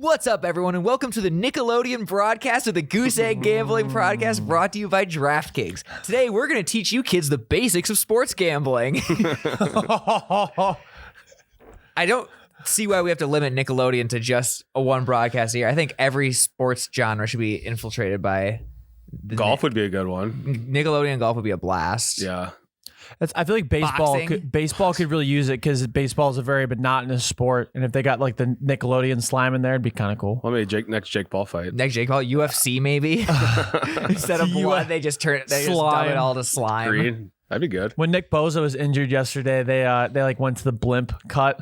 What's up, everyone, and welcome to the Nickelodeon broadcast of the Goose Egg Gambling Podcast, brought to you by DraftKings. Today, we're going to teach you kids the basics of sports gambling. I don't see why we have to limit Nickelodeon to just a one broadcast a year. I think every sports genre should be infiltrated by golf would be a good one. Nickelodeon golf would be a blast. Yeah. I feel like baseball could really use it because baseball is a very monotonous sport, and if they got like the Nickelodeon slime in there, it'd be kind of cool. Well, maybe next Jake Paul fight. Next Jake Paul, UFC maybe. Instead of blood, they just dub it all to slime. Green. That'd be good. When Nick Bosa was injured yesterday, they like went to the blimp cut.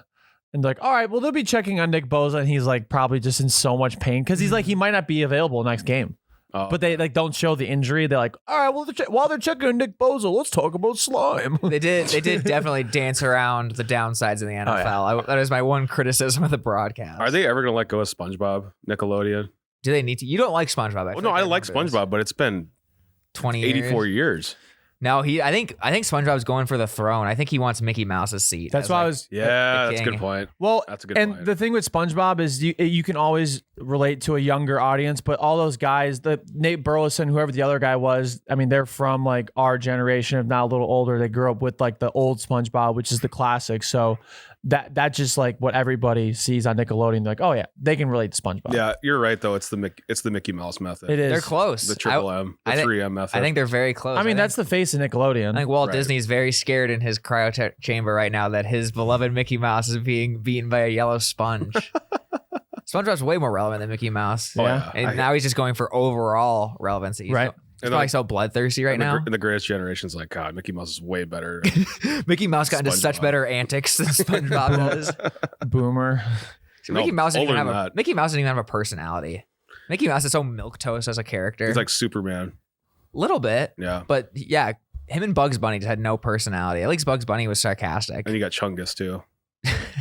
And they're like, all right, well, they'll be checking on Nick Bosa, and he's like probably just in so much pain because he's like he might not be available next game. Oh, but they like don't show the injury. They're like, all right, well, while they're checking on Nick Bosa, let's talk about slime. They did definitely dance around the downsides of the NFL. Oh, yeah. That is my one criticism of the broadcast. Are they ever going to let go of SpongeBob, Nickelodeon? Do they need to? You don't like SpongeBob. Well, no, I like SpongeBob, but it's been 84 years. No, I think SpongeBob's going for the throne. I think he wants Mickey Mouse's seat. That's why I was. Yeah, that's a good point. Well, that's a good point. And the thing with SpongeBob is you can always relate to a younger audience, but all those guys, the Nate Burleson, whoever the other guy was, I mean, they're from like our generation, if not a little older. They grew up with like the old SpongeBob, which is the classic. So that's just like what everybody sees on Nickelodeon. They're like, oh yeah, they can relate to SpongeBob. Yeah, you're right though. It's the Mickey Mouse method. It is. They're close. The triple M, the 3M method. I think they're very close. I mean, that's the face of Nickelodeon. I think Walt Disney's very scared in his cryo chamber right now that his beloved Mickey Mouse is being beaten by a yellow sponge. SpongeBob's way more relevant than Mickey Mouse. Oh, yeah. And now he's just going for overall relevancy. He's probably so bloodthirsty right now. And the greatest generation's like, God, Mickey Mouse is way better. Mickey Mouse got into such better antics than SpongeBob does. Boomer. So Mickey Mouse didn't even have a personality. Mickey Mouse is so milquetoast as a character. He's like Superman. Little bit. Yeah. But yeah, him and Bugs Bunny just had no personality. At least Bugs Bunny was sarcastic. And you got Chungus too.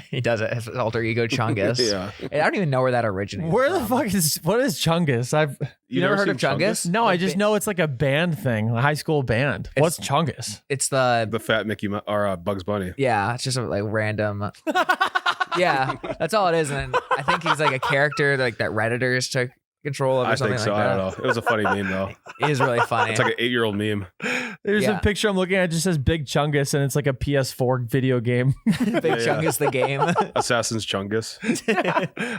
He does it. His alter ego Chungus. Yeah. I don't even know where that originated. Where the fuck what is Chungus? You never heard of Chungus? No, I just know it's like a band thing, a high school band. What's Chungus? It's the fat Mickey or Bugs Bunny. Yeah, it's just like random. Yeah, that's all it is. And I think he's like a character like that Redditors took control of or something like that. I don't know. It was a funny meme though. It is really funny. It's like an 8-year-old meme. There's a picture I'm looking at. It just says Big Chungus, and it's like a PS4 video game. Big Chungus the game. Assassin's Chungus.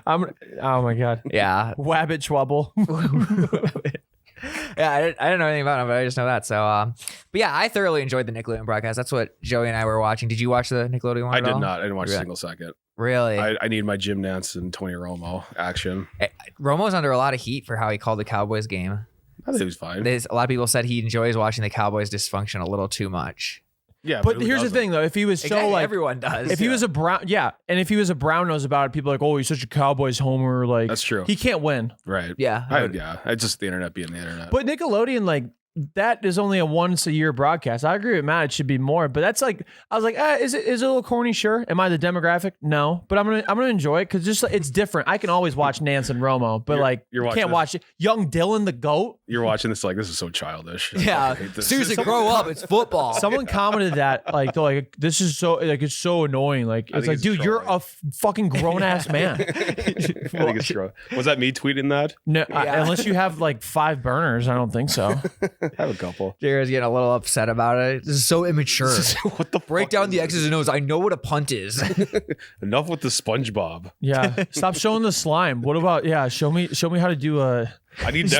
Oh my god. Yeah. Wabbit Schwubble. Yeah, I didn't know anything about him, but I just know that. So, but yeah, I thoroughly enjoyed the Nickelodeon broadcast. That's what Joey and I were watching. Did you watch the Nickelodeon one? I did not. I didn't watch a single second. Really? I need my Jim Nance and Tony Romo action. Romo's under a lot of heat for how he called the Cowboys game. I think he was fine. A lot of people said he enjoys watching the Cowboys dysfunction a little too much. Yeah, but here's the thing though: if he was so like everyone does, if he was a brown, and if he was a brown nose about it, people are like, oh, he's such a Cowboys homer. Like that's true. He can't win. Right. Yeah. It's just the internet being the internet. But Nickelodeon, like that is only a once a year broadcast. I agree with Matt; it should be more. But that's like, I was like, is it a little corny? Sure. Am I the demographic? No. But I'm gonna enjoy it because just it's different. I can always watch Nance and Romo, but you can't watch it. Young Dylan the goat. You're watching this like this is so childish. Yeah. Seriously, grow up. It's football. Someone commented that like this is so like it's so annoying. Like it's like, dude, you're a fucking grown ass man. I think it's true. Was that me tweeting that? No, unless you have like 5 burners, I don't think so. I have a couple. Jared's getting a little upset about it. This is so immature. What the break down the X's and O's. I know what a punt is. Enough with the SpongeBob. Yeah, stop showing the slime. What about show me how to do a. I need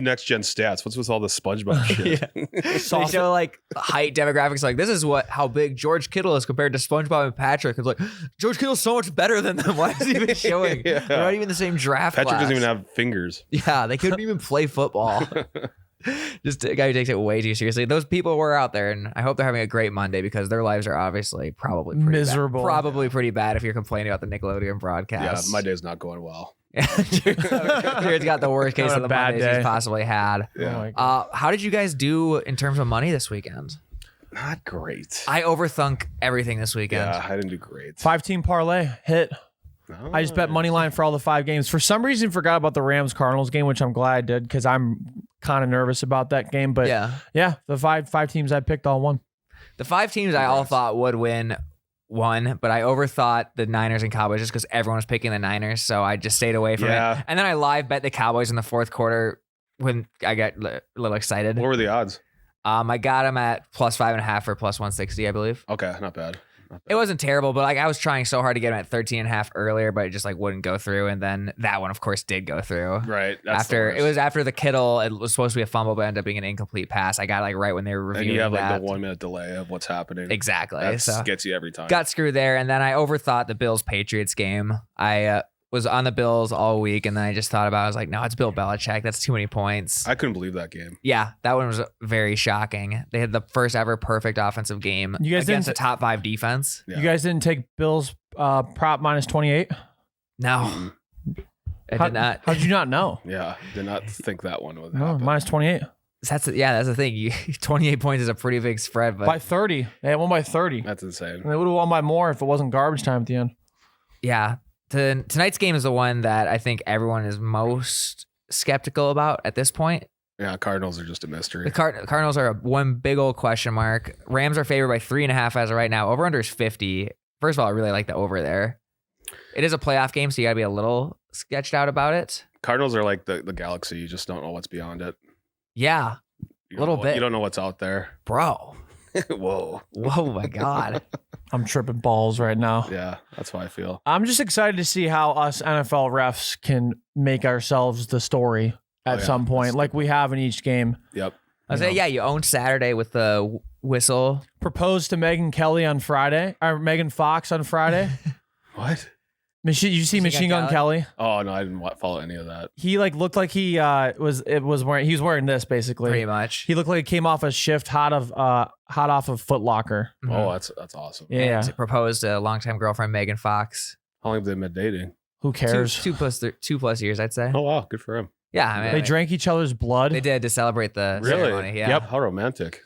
next gen stats. What's with all the SpongeBob shit? They show like height demographics. Like this is how big George Kittle is compared to SpongeBob and Patrick. It's like George Kittle's so much better than them. Why is he even showing? They're not even the same draft. Patrick class. Doesn't even have fingers. Yeah, they couldn't even play football. Just a guy who takes it way too seriously. Those people were out there, and I hope they're having a great Monday because their lives are obviously probably pretty miserable. Probably pretty bad if you're complaining about the Nickelodeon broadcast. Yeah, my day's not going well. Jared's got the worst case of the Mondays he's possibly had. Yeah. How did you guys do in terms of money this weekend? Not great. I overthunk everything this weekend. Yeah, I didn't do great. 5-team parlay hit. Oh. I just bet money line for all the 5 games. For some reason, forgot about the Rams Cardinals game, which I'm glad I did because I'm kind of nervous about that game. But yeah, the five teams I picked all won. The 5 teams I all thought would win won, but I overthought the Niners and Cowboys just because everyone was picking the Niners, so I just stayed away from it. And then I live bet the Cowboys in the fourth quarter when I got a little excited. What were the odds? I got them at +5.5 or +160, I believe. Okay, not bad. It wasn't terrible, but like I was trying so hard to get him at 13.5 earlier, but it just like wouldn't go through. And then that one, of course, did go through. Right. After the Kittle, it was supposed to be a fumble, but ended up being an incomplete pass. I got like right when they were reviewing. And you have that. like the 1 minute delay of what's happening. Exactly. That gets you every time. Got screwed there, and then I overthought the Bills-Patriots game. I was on the Bills all week, and then I just thought about it. I was like, no, it's Bill Belichick. That's too many points. I couldn't believe that game. Yeah, that one was very shocking. They had the first ever perfect offensive game against a top 5 defense. Yeah. You guys didn't take Bills prop -28? No. I did not. How did you not know? Yeah, did not think that one would no, happen. -28. That's the thing. 28 points is a pretty big spread, but by 30. They won by 30. That's insane. And they would have won by more if it wasn't garbage time at the end. Yeah. Tonight's game is the one that I think everyone is most skeptical about at this point. Yeah, Cardinals are just a mystery. The Cardinals are one big old question mark. Rams are favored by 3.5 as of right now. Over under is 50. First of all, I really like the over there. It is a playoff game, so you got to be a little sketched out about it. Cardinals are like the galaxy. You just don't know what's beyond it. Yeah, a little bit. You don't know what's out there. Bro. Whoa, my God. I'm tripping balls right now. Yeah, that's how I feel. I'm just excited to see how us NFL refs can make ourselves the story at some point, like we have in each game. Yep. I say, you owned Saturday with the whistle. Proposed to Megan Kelly on Friday, or Megan Fox on Friday. What? You see Machine Gun Kelly? Oh no, I didn't follow any of that. He like looked like he was wearing this basically. Pretty much. He looked like he came off a shift hot off of Foot Locker. Mm-hmm. Oh, that's awesome. Yeah. And proposed to longtime girlfriend Megan Fox. How long have they been dating? Who cares? 2 plus years, I'd say. Oh wow, good for him. Yeah, I mean, they drank each other's blood. They did to celebrate the ceremony. Yeah. Yep. How romantic.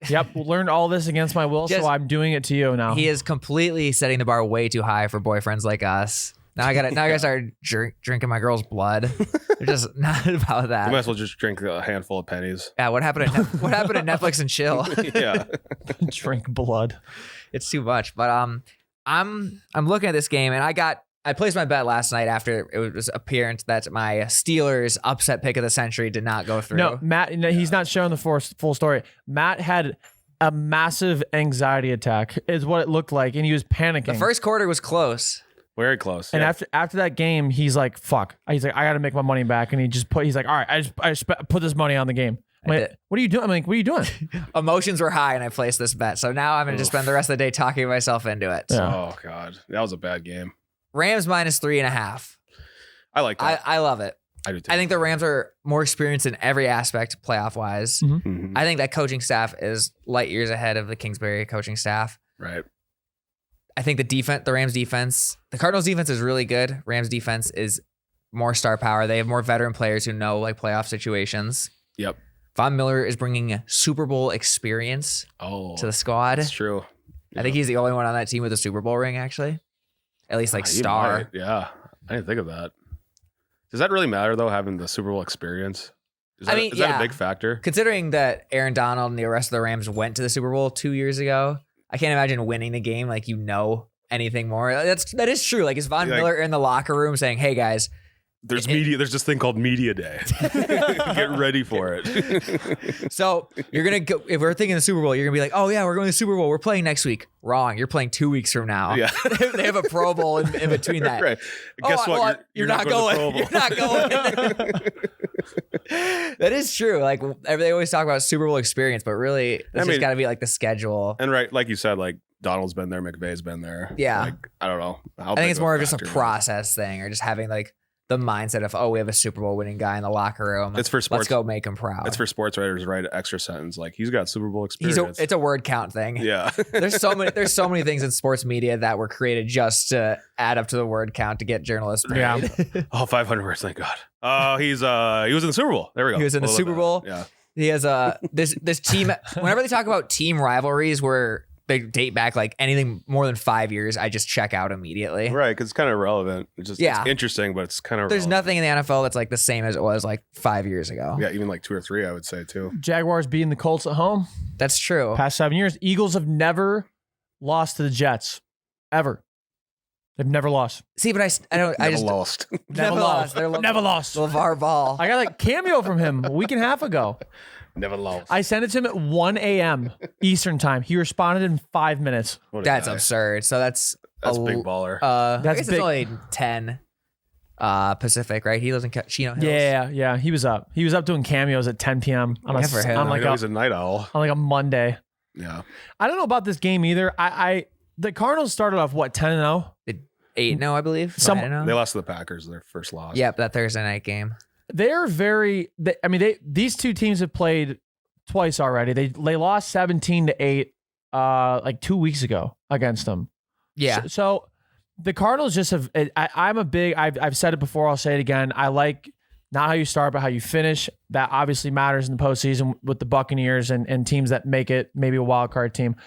Yep, learned all this against my will, so I'm doing it to you now. He is completely setting the bar way too high for boyfriends like us. Now I gotta start drinking my girl's blood. They're just not about that. You might as well just drink a handful of pennies. Yeah, what happened at Netflix and chill? Yeah. Drink blood. It's too much. But I'm looking at this game, and I placed my bet last night after it was apparent that my Steelers upset pick of the century did not go through. No, Matt, he's not showing the full story. Matt had a massive anxiety attack, is what it looked like, and he was panicking. The first quarter was close. Very close. And after that game, he's like, fuck. He's like, I got to make my money back. And he's like, all right, I just put this money on the game. Like, what are you doing? I'm like, what are you doing? Emotions were high and I placed this bet. So now I'm going to just spend the rest of the day talking myself into it. Yeah. Oh, God. That was a bad game. Rams -3.5. I like that. I love it. I do too. I think the Rams are more experienced in every aspect playoff wise. Mm-hmm. Mm-hmm. I think that coaching staff is light years ahead of the Kingsbury coaching staff. Right. I think the Rams defense, the Cardinals defense is really good. Rams defense is more star power. They have more veteran players who know like playoff situations. Yep. Von Miller is bringing Super Bowl experience to the squad. That's true. I think he's the only one on that team with a Super Bowl ring, actually. At least like star. Might. Yeah. I didn't think of that. Does that really matter though, having the Super Bowl experience? Is that a big factor? Considering that Aaron Donald and the rest of the Rams went to the Super Bowl 2 years ago, I can't imagine winning the game like anything more. That is true. Like, is Von Miller in the locker room saying, "Hey guys, there's There's this thing called media day. Get ready for it." So you're gonna go. If we're thinking the Super Bowl, you're gonna be like, "Oh yeah, we're going to the Super Bowl. We're playing next week." Wrong. You're playing 2 weeks from now. Yeah. They have a Pro Bowl in between that. Right. Guess what? Well, you're not going. You're not going. That is true. Like they always talk about Super Bowl experience, but really, it's just got to be like the schedule. And right, like you said, like Donald's been there, McVay's been there. Yeah. Like, I don't know. I think it's more of just a process thing, or just having like the mindset of, we have a Super Bowl winning guy in the locker room. It's for sports. Let's go make him proud. It's for sports writers to write an extra sentence like he's got Super Bowl experience. It's a word count thing. Yeah. There's so many things in sports media that were created just to add up to the word count to get journalists paid. Yeah. Oh, 500 words, thank God. He was in the Super Bowl. There we go. He was in the Super Bowl. Yeah. He has this team. Whenever they talk about team rivalries where they date back like anything more than 5 years, I just check out immediately. Right, because it's kind of irrelevant. It's interesting, but it's kind of There's nothing in the NFL that's like the same as it was like 5 years ago. Yeah, even like 2 or 3, I would say too. Jaguars beating the Colts at home. That's true. Past 7 years. Eagles have never lost to the Jets. ever. They've never lost. See, but I don't. I just lost. Never lost. They're Never lost. LeVar Ball. I got a cameo from him a week and a half ago. Never lost. I sent it to him at 1 a.m. Eastern time. He responded in 5 minutes. That's absurd. So that's big baller. I That's guess big. it's only 10 Pacific, right? He lives in Chino Hills. Yeah. He was up. He was up doing cameos at 10 on Yeah, for him. He's a night owl. on like a Monday. Yeah. I don't know about this game either. The Cardinals started off 10-0. 8-0, I believe. Some- 9-0. They lost to the Packers, their first loss. Yep, that Thursday night game. They're these two teams have played twice already. They lost 17-8 like 2 weeks ago against them. Yeah. So the Cardinals just have. I've said it before. I'll say it again. I like not how you start, but how you finish. That obviously matters in the postseason with the Buccaneers and teams that make it maybe a wild card team.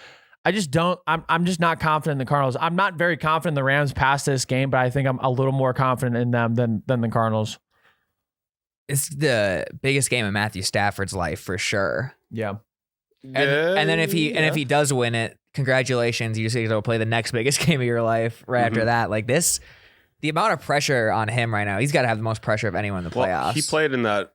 I just don't. I'm just not confident in the Cardinals. I'm not very confident in the Rams past this game, but I think I'm a little more confident in them than the Cardinals. It's the biggest game in Matthew Stafford's life for sure. Yeah. And then if he does win it, congratulations. You just get to play the next biggest game of your life right after that. Like this, the amount of pressure on him right now, he's got to have the most pressure of anyone in the playoffs. He played in that.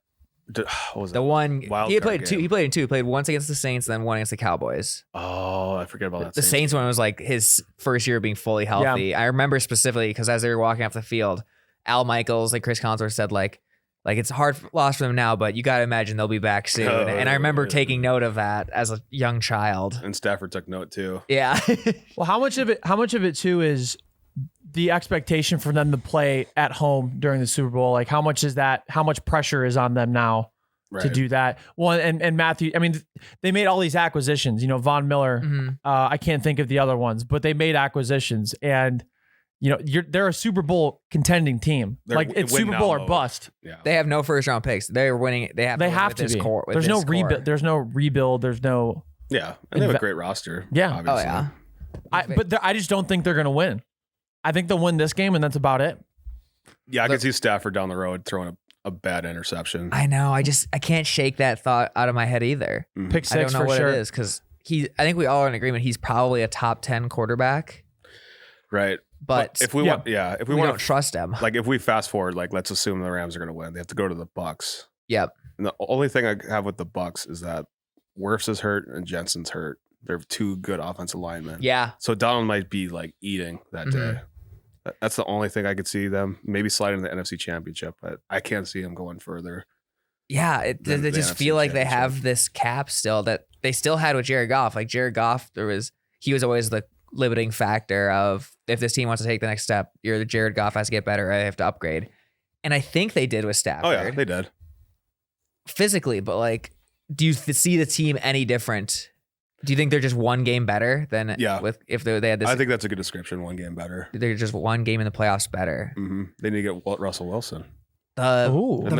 What was the that? one Wild he card played two. game. He played in two. He played once against the Saints, then one against the Cowboys. Oh, I forget about that. The Saints one was like his first year being fully healthy. I remember specifically because as they were walking off the field, Al Michaels, like Chris Collinsworth said, like it's a hard loss for them now, but you got to imagine they'll be back soon. And I remember taking note of that as a young child. And Stafford took note too. Yeah. Well, how much of it too is the expectation for them to play at home during the Super Bowl? Like how much pressure is on them now to do that? Well, and Matthew, I mean, they made all these acquisitions, Von Miller, I can't think of the other ones, but they made acquisitions and they're a Super Bowl contending team. It's Super Bowl or bust. Yeah. They have no first round picks. They're winning. They have to be. Core, there's no rebuild. There's no rebuild. There's no. Yeah. And they have a great roster. Yeah. Obviously. Oh yeah. I just don't think they're going to win. I think they'll win this game and that's about it. Yeah. I can see Stafford down the road throwing a bad interception. I know. I can't shake that thought out of my head either. Pick six I don't know for what sure. it is because I think we all are in agreement. He's probably a top 10 quarterback. Right. But if we want don't trust him. Like if we fast forward, like let's assume the Rams are going to win. They have to go to the Bucks. Yep. And the only thing I have with the Bucks is that Wirfs is hurt and Jensen's hurt. They're two good offensive linemen. Yeah. So Donald might be like eating that day. That's the only thing I could see them maybe sliding in the NFC Championship, but I can't see them going further. Yeah, they just NFC feel like they have Championship. this cap still that they still had with Jared Goff. Like Jared Goff, he was always the limiting factor of if this team wants to take the next step, the Jared Goff has to get better. I have to upgrade. And I think they did with Stafford. Oh yeah, they did. Physically, but like, do you see the team any different? Do you think they're just one game better than if they had this? I think that's a good description. One game better. They're just one game in the playoffs better. Mm-hmm. They need to get Russell Wilson. The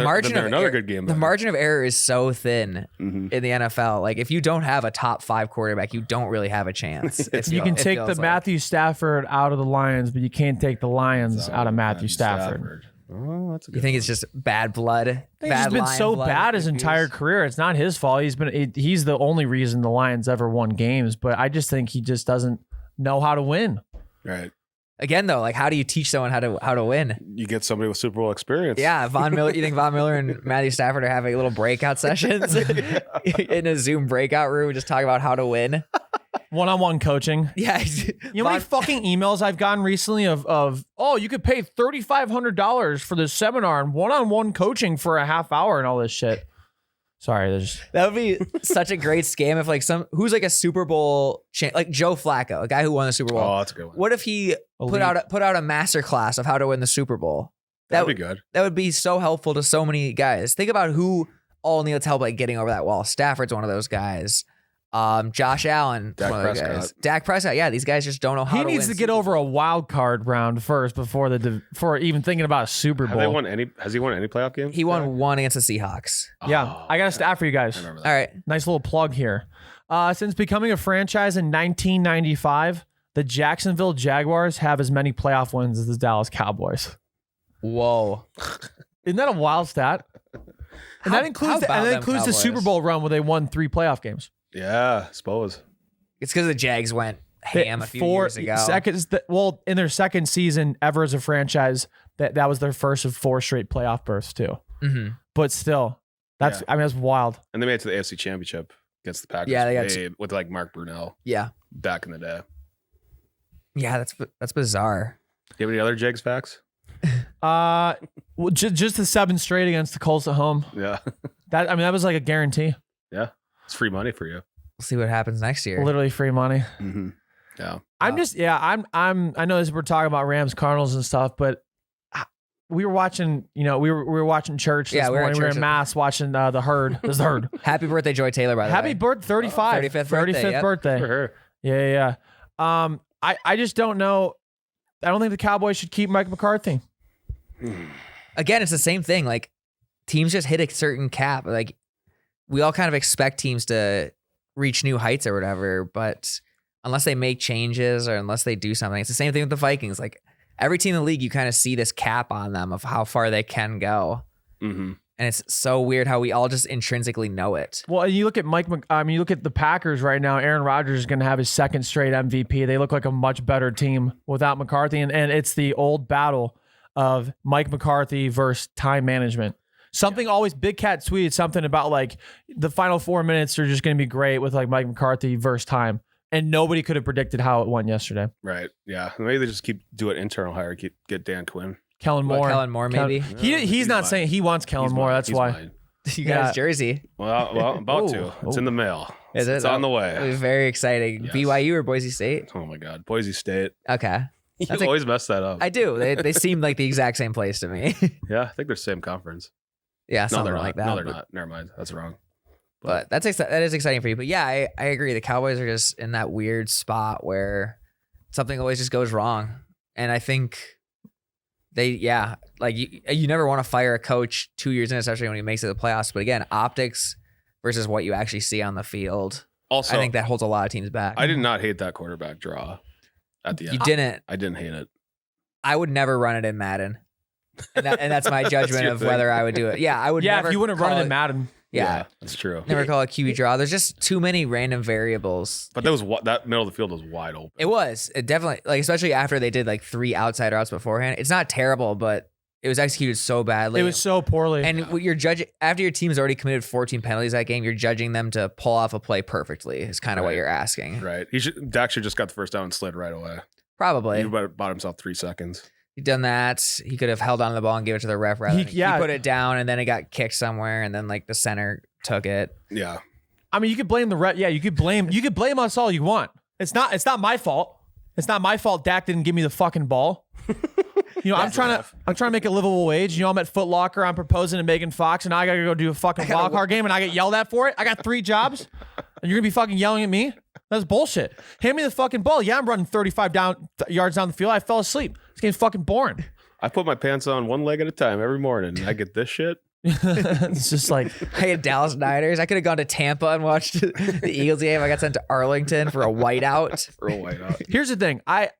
margin of another good game. The margin of error is so thin Mm-hmm. in the NFL. Like if you don't have a top 5 quarterback, you don't really have a chance. You can take the Matthew Stafford out of the Lions, but you can't take the Lions out of Matthew Stafford. Oh, that's a good You think it's just bad blood? He's just been so bad his entire career. It's not his fault. He's the only reason the Lions ever won games, but I just think he just doesn't know how to win. right. Again, though, like how do you teach someone how to win? You get somebody with Super Bowl experience. Yeah, Von Miller. You think Von Miller and Matthew Stafford are having little breakout sessions in a Zoom breakout room, just talking about how to win? One-on-one coaching. Yeah, You know how many fucking emails I've gotten recently of you could pay $3,500 for this seminar and one-on-one coaching for a half hour and all this shit. Sorry, that would be such a great scam if like who's like a Super Bowl like Joe Flacco, a guy who won the Super Bowl. Oh, that's a good one. What if he put out a master class of how to win the Super Bowl? That'd be good. That would be so helpful to so many guys. Think about who all needs help like getting over that wall. Stafford's one of those guys. Josh Allen, Dak one of those Prescott. guys. Dak Prescott. Yeah, these guys just don't know how to win. He needs to get over a wild card round first before even thinking about a Super Bowl. Has he won any playoff games? He won one against the Seahawks. Yeah, I got a stat for you guys. I remember All that. right. Nice little plug here. Since becoming a franchise in 1995, the Jacksonville Jaguars have as many playoff wins as the Dallas Cowboys. Whoa. Isn't that a wild stat? And that includes the Super Bowl run where they won 3 playoff games. Yeah, I suppose. It's because the Jags went ham a few years ago. In their second season ever as a franchise, that was their first of 4 straight playoff berths too. Mm-hmm. But still, that's wild. And they made it to the AFC Championship against the Packers. Yeah, they got with like Mark Brunell. Yeah, back in the day. Yeah, that's bizarre. Do you have any other Jags facts? Well, just the 7 straight against the Colts at home. Yeah, that was like a guarantee. Yeah, it's free money for you. We'll see what happens next year. Literally free money. Mm-hmm. Yeah, I know we're talking about Rams, Cardinals, and stuff, but we were watching. We were watching church. This morning. We were in mass watching the herd. This is the herd. Happy birthday, Joy Taylor. By the way. Happy birthday, 35, 35th birthday. For her. Yeah. I just don't know. I don't think the Cowboys should keep Mike McCarthy. Again, it's the same thing. Like, teams just hit a certain cap. Like, we all kind of expect teams to reach new heights or whatever, but unless they make changes or unless they do something, it's the same thing with the Vikings. Like, every team in the league, you kind of see this cap on them of how far they can go. Mm-hmm. And it's so weird how we all just intrinsically know it. Well, you look at you look at the Packers right now. Aaron Rodgers is going to have his second straight MVP. They look like a much better team without McCarthy. And it's the old battle of Mike McCarthy versus time management. Big Cat tweeted something about like the final 4 minutes are just going to be great with like Mike McCarthy versus time. And nobody could have predicted how it went yesterday. Right. Yeah. Maybe they just do it internal hire. Get Dan Quinn. Kellen Moore. Maybe. He's not saying he wants Kellen Moore. That's why. Mine. You got his jersey. Well, I'm about to. It's in the mail. It's on the way. It was very exciting. Yes. BYU or Boise State? Oh my God. Boise State. Okay. You always mess that up. I do. They seem like the exact same place to me. Yeah. I think they're same conference. Yeah. No, Something they're like not. that. No, they're not. Never mind. That's wrong. But that is exciting for you. But yeah, I agree. The Cowboys are just in that weird spot where something always just goes wrong. And I think you never want to fire a coach 2 years in, especially when he makes it to the playoffs. But again, optics versus what you actually see on the field. Also, I think that holds a lot of teams back. I did not hate that quarterback draw at the end. You didn't. I didn't hate it. I would never run it in Madden. And that's my judgment of whether I would do it. Yeah, I would never. Yeah, if you wouldn't run it in Madden. Yeah, that's true. Never call a QB draw. There's just too many random variables. But that middle of the field was wide open. It definitely, like, especially after they did like 3 outside routes beforehand. It's not terrible, but it was executed so badly. It was so poorly. And what you're judging after your team's already committed 14 penalties that game, you're judging them to pull off a play perfectly. Is kind of what you're asking. Right. Dak should just got the first down and slid right away. Probably. He bought himself 3 seconds. He'd done that. He could have held on to the ball and gave it to the ref rather. He put it down and then it got kicked somewhere and then like the center took it. Yeah. I mean, you could blame the ref. Yeah, you could blame us all you want. It's not my fault. It's not my fault Dak didn't give me the fucking ball. I'm trying to make a livable wage. I'm at Foot Locker. I'm proposing to Megan Fox, and now I gotta go do a fucking wild card game, and I get yelled at for it. I got 3 jobs, and you're gonna be fucking yelling at me? That's bullshit. Hand me the fucking ball. Yeah, I'm running 35 yards down the field. I fell asleep. This game's fucking boring. I put my pants on one leg at a time every morning. I get this shit. It's just like I had Dallas Niners. I could have gone to Tampa and watched the Eagles game. I got sent to Arlington for a whiteout. Here's the thing. I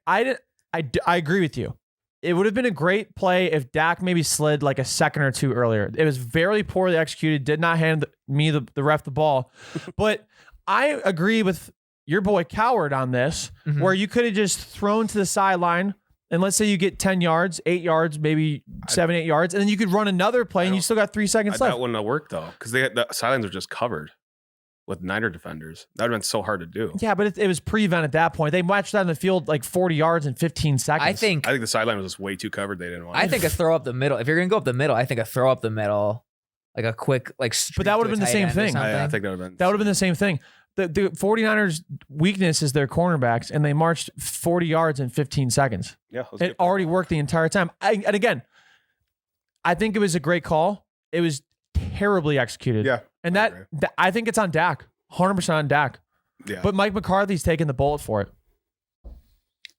agree with you. It would have been a great play if Dak maybe slid like a second or 2 earlier. It was very poorly executed. Did not hand the ref the ball. But I agree with your boy Coward on this, where you could have just thrown to the sideline. And let's say you get 10 yards, 8 yards, maybe 7, 8 yards, and then you could run another play and you still got 3 seconds left. That wouldn't have worked though, because the sidelines were just covered with Niner defenders. That would have been so hard to do. Yeah, but it was prevent at that point. They matched that in the field like 40 yards in 15 seconds. I think the sideline was just way too covered. They didn't want I think a throw up the middle. If you're going to go up the middle, I think a throw up the middle, like a quick, like, but that would have been the same thing. I think that would have been the same thing. The 49ers' weakness is their cornerbacks, and they marched 40 yards in 15 seconds. Yeah. It already worked the entire time. And again, I think it was a great call. It was terribly executed. Yeah. And I think it's on Dak. 100% on Dak. Yeah. But Mike McCarthy's taking the bullet for it.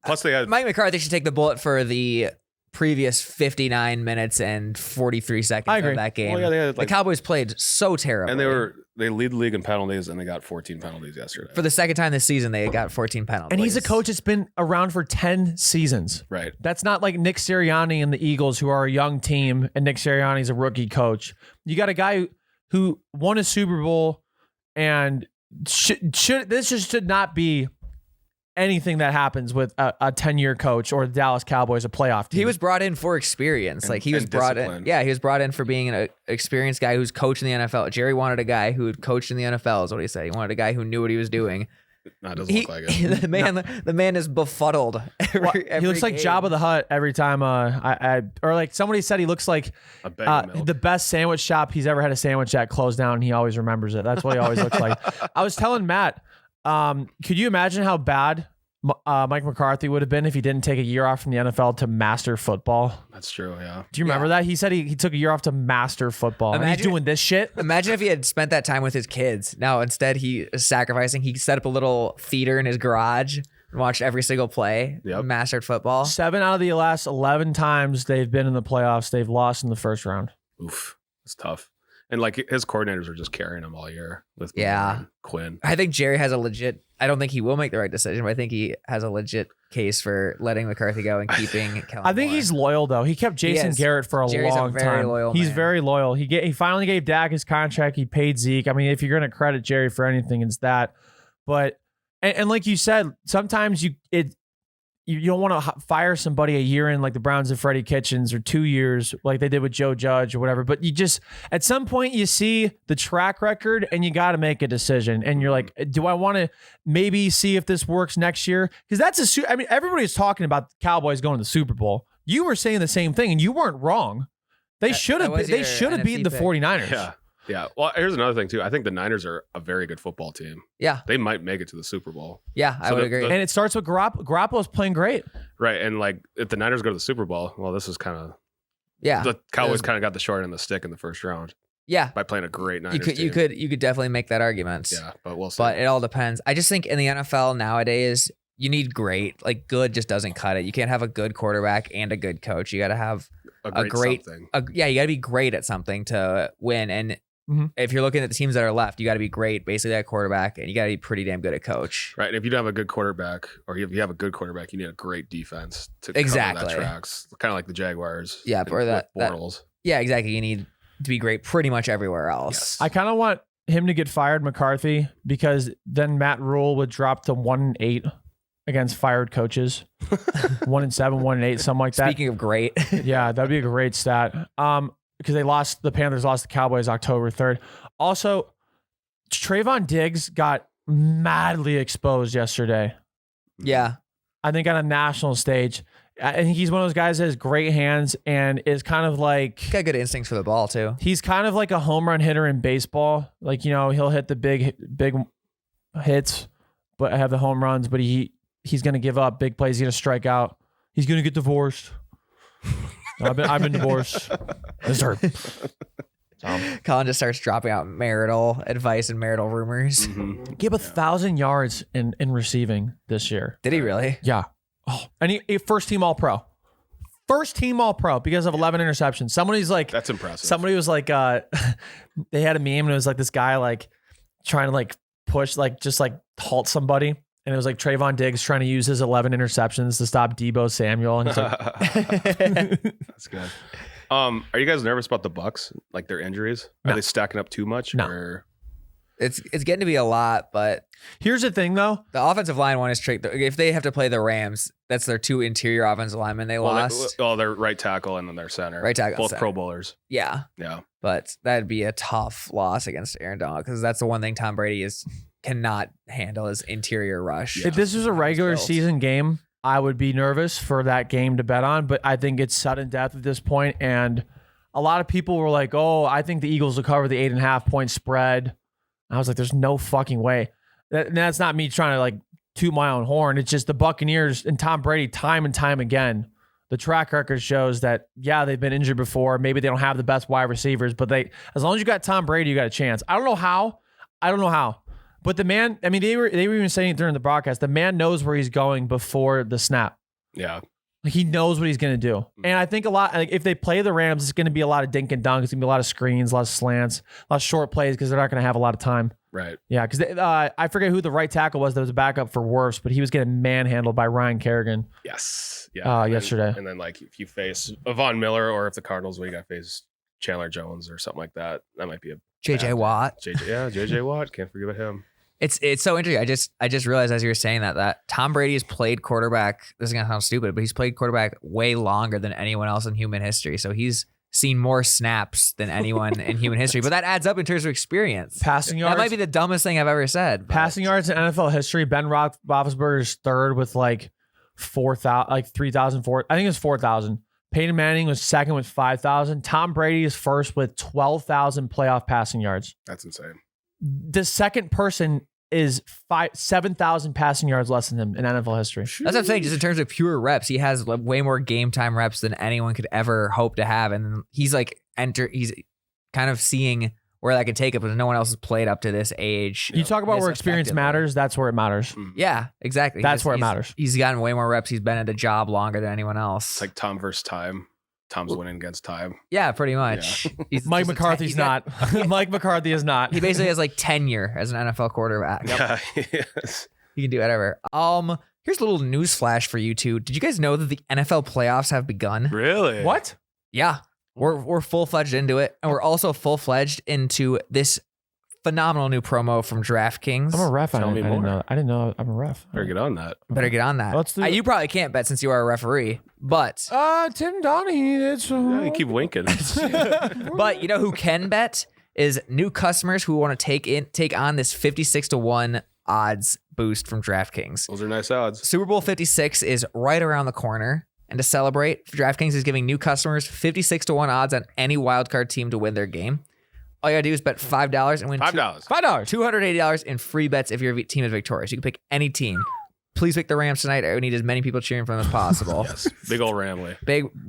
Plus, Mike McCarthy should take the bullet for the previous 59 minutes and 43 seconds of that game. Well, yeah, the Cowboys played so terribly. And they lead the league in penalties, and they got 14 penalties yesterday. For the second time this season, they got 14 penalties. And he's a coach that's been around for 10 seasons. Right. That's not like Nick Sirianni and the Eagles, who are a young team, and Nick Sirianni's a rookie coach. You got a guy who won a Super Bowl, and this just should not be anything that happens with a 10-year coach or the Dallas Cowboys, a playoff team. He was brought in for experience. Like he was brought in. Yeah, he was brought in for being an experienced guy who's coached in the NFL. Jerry wanted a guy who had coached in the NFL, is what he said. He wanted a guy who knew what he was doing. No, it doesn't look like it. The man is befuddled. Every he looks like game. Jabba the Hutt every time. Or like somebody said, he looks like the best sandwich shop he's ever had a sandwich at closed down. And he always remembers it. That's what he always looks like. I was telling Matt, could you imagine how bad Mike McCarthy would have been if he didn't take a year off from the NFL to master football? That's true, yeah. Do you remember that? He said he took a year off to master football. And he's doing this shit. Imagine if he had spent that time with his kids. Now, instead, he is sacrificing. He set up a little theater in his garage and watched every single play. Yep. Mastered football. 7 out of the last 11 times they've been in the playoffs, they've lost in the first round. Oof, it's tough. And like his coordinators are just carrying him all year with Quinn. I think Jerry has a legit. I don't think he will make the right decision, but I think he has a legit case for letting McCarthy go and keeping Kellen I think Moore. He's loyal though. He kept Jason Garrett for Jerry's long a very time. Loyal He's man. very loyal. He finally gave Dak his contract. He paid Zeke. I mean, if you're going to credit Jerry for anything, it's that. But and like you said, sometimes you don't want to fire somebody a year in like the Browns and Freddie Kitchens or 2 years like they did with Joe Judge or whatever. But you just, at some point you see the track record and you got to make a decision. And you're like, do I want to maybe see if this works next year? Because everybody's talking about the Cowboys going to the Super Bowl. You were saying the same thing and you weren't wrong. They should have beaten the 49ers. Yeah. Yeah. Well, here's another thing too. I think the Niners are a very good football team. Yeah. They might make it to the Super Bowl. Yeah, I would agree. And it starts with Garoppolo's playing great. Right. And like if the Niners go to the Super Bowl, well, this is kind of the Cowboys kind of got the short end of the stick in the first round. Yeah. By playing a great Niners team. You could definitely make that argument. Yeah, but we'll see. But it all depends. I just think in the NFL nowadays, you need great. Like good just doesn't cut it. You can't have a good quarterback and a good coach. You got to have a great something. You got to be great at something to win. And if you're looking at the teams that are left, you got to be great, basically at quarterback, and you got to be pretty damn good at coach. Right. And if you don't have a good quarterback, or if you have a good quarterback, you need a great defense to cover that tracks. Kind of like the Jaguars. Yeah, or that Bortles. Yeah, exactly. You need to be great pretty much everywhere else. Yes. I kind of want him to get fired, McCarthy, because then Matt Rule would drop to 1-8 against fired coaches. 1-7, 1-8, something like that. Speaking of great. Yeah, that'd be a great stat. Because the Panthers lost the Cowboys October 3rd. Also, Trayvon Diggs got madly exposed yesterday. Yeah. I think on a national stage. I think he's one of those guys that has great hands and is kind of like... Got good instincts for the ball, too. He's kind of like a home run hitter in baseball. Like, he'll hit the big hits, but have the home runs, but he's going to give up big plays. He's going to strike out. He's going to get divorced. I've been divorced. Colin just starts dropping out marital advice and marital rumors. Mm-hmm. Give 1,000 yards in receiving this year. Did he really? Yeah. Oh, and he first team All Pro. First team All Pro because of 11 interceptions. Somebody's like, that's impressive. Somebody was like, they had a meme and it was like this guy like trying to like push, like just like halt somebody. And it was like Trayvon Diggs trying to use his 11 interceptions to stop Deebo Samuel. And he's like, that's good. Are you guys nervous about the Bucs? Like their injuries? Are they stacking up too much? No. Or? It's getting to be a lot, but here's the thing though. The offensive line one is tricky. If they have to play the Rams, that's their 2 interior offensive linemen they lost. Their right tackle and then their center. Right tackle. Both Pro Bowlers. Yeah. Yeah. But that'd be a tough loss against Aaron Donald because that's the one thing Tom Brady cannot handle is interior rush. Yeah. If this was a regular season game, I would be nervous for that game to bet on, but I think it's sudden death at this point. And a lot of people were like, oh, I think the Eagles will cover the 8.5 point spread. I was like, there's no fucking way. That's not me trying to like toot my own horn. It's just the Buccaneers and Tom Brady time and time again. The track record shows that, yeah, they've been injured before. Maybe they don't have the best wide receivers, but as long as you got Tom Brady, you got a chance. I don't know how. But the man, I mean, they were even saying it during the broadcast. The man knows where he's going before the snap. Yeah. He knows what he's going to do. And I think if they play the Rams, it's going to be a lot of dink and dunk. It's going to be a lot of screens, a lot of slants, a lot of short plays because they're not going to have a lot of time. Right. Yeah, because I forget who the right tackle was that was a backup for Wirfs, but he was getting manhandled by Ryan Kerrigan. Yes. Yeah. Yesterday. And then like if you face Von Miller or if the Cardinals win, you got to face Chandler Jones or something like that. That might be a JJ Watt. JJ Watt. Can't forget about him. It's so interesting. I just realized as you were saying that Tom Brady has played quarterback. This is gonna sound stupid, but he's played quarterback way longer than anyone else in human history. So he's seen more snaps than anyone in human history. But that adds up in terms of experience. Passing yards. That might be the dumbest thing I've ever said. Passing yards in NFL history. Ben Roethlisberger's third with like 4,000, like 3,000, I think it was 4,000. Peyton Manning was second with 5,000. Tom Brady is first with 12,000 playoff passing yards. That's insane. The second person is 7,000 passing yards less than him in NFL history. That's what I'm saying. Just in terms of pure reps, he has like way more game time reps than anyone could ever hope to have. And he's like he's kind of seeing where that could take it, but no one else has played up to this age. You talk about where experience matters. That's where it matters. Yeah, exactly. That's where it matters. He's gotten way more reps. He's been at the job longer than anyone else. It's like Tom versus time. Tom's winning against time. Yeah, pretty much. Yeah. Mike McCarthy's not. Mike McCarthy is not. He basically has like tenure as an NFL quarterback. Yeah, yes. He can do whatever. Here's a little news flash for you two. Did you guys know that the NFL playoffs have begun? Really? What? Yeah. We're full-fledged into it. And we're also full-fledged into this phenomenal new promo from DraftKings. I'm a ref. Tell me more. I didn't know I'm a ref. Better get on that. Better get on that. Let's do it. You probably can't bet since you are a referee, but Tim Donahue. It's Yeah, you keep winking. but you know who can bet is new customers who want to take on this 56-1 odds boost from DraftKings. Those are nice odds. Super Bowl 56 is right around the corner. And to celebrate, DraftKings is giving new customers 56-1 odds on any wildcard team to win their game. All you gotta do is bet $5 and win $5. $280 in free bets if your team is victorious. You can pick any team. Please pick the Rams tonight. I need as many people cheering for them as possible. Yes. Big old Ramley.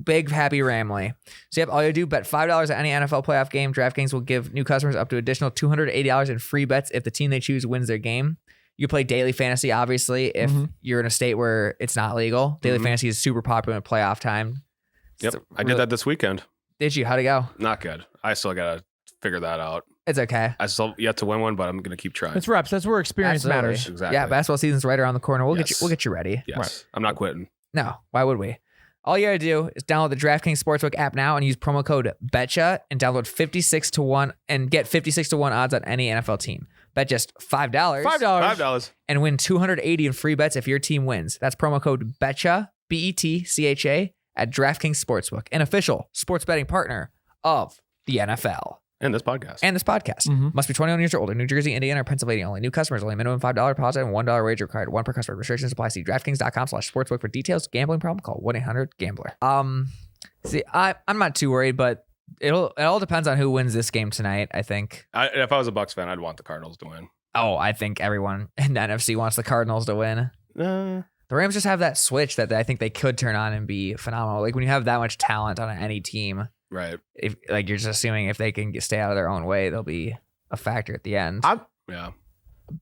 Big happy Ramley. So yep, all you do, bet $5 at any NFL playoff game. DraftKings will give new customers up to additional $280 in free bets if the team they choose wins their game. You play daily fantasy, obviously, if you're in a state where it's not legal. Daily fantasy is super popular in playoff time. Yep. I did that this weekend. Did you? How'd it go? Not good. I still got to figure that out. It's okay. I still yet to win one, but I'm going to keep trying. It's reps. That's where experience Absolutely. matters. Exactly. Yeah, basketball season's right around the corner. We'll get you ready. Yes. Right. I'm not quitting. No, why would we? All you gotta do is download the DraftKings Sportsbook app now and use promo code BETCHA and download 56-1 and get 56-1 odds on any NFL team. Bet just $5. $5. And win $280 in free bets if your team wins. That's promo code BETCHA, BETCHA, at DraftKings Sportsbook, an official sports betting partner of the NFL. And this podcast. Must be 21 years or older. New Jersey, Indiana, or Pennsylvania only. New customers only. Minimum $5 deposit and $1 wager required. One per customer. Restrictions apply. See DraftKings.com/sportsbook for details. Gambling problem? Call 1-800-GAMBLER. See, I'm not too worried, but it all depends on who wins this game tonight, I think. If I was a Bucks fan, I'd want the Cardinals to win. Oh, I think everyone in the NFC wants the Cardinals to win. The Rams just have that switch that I think they could turn on and be phenomenal. Like when you have that much talent on any team, right? If like you're just assuming if they can stay out of their own way, they'll be a factor at the end. Yeah.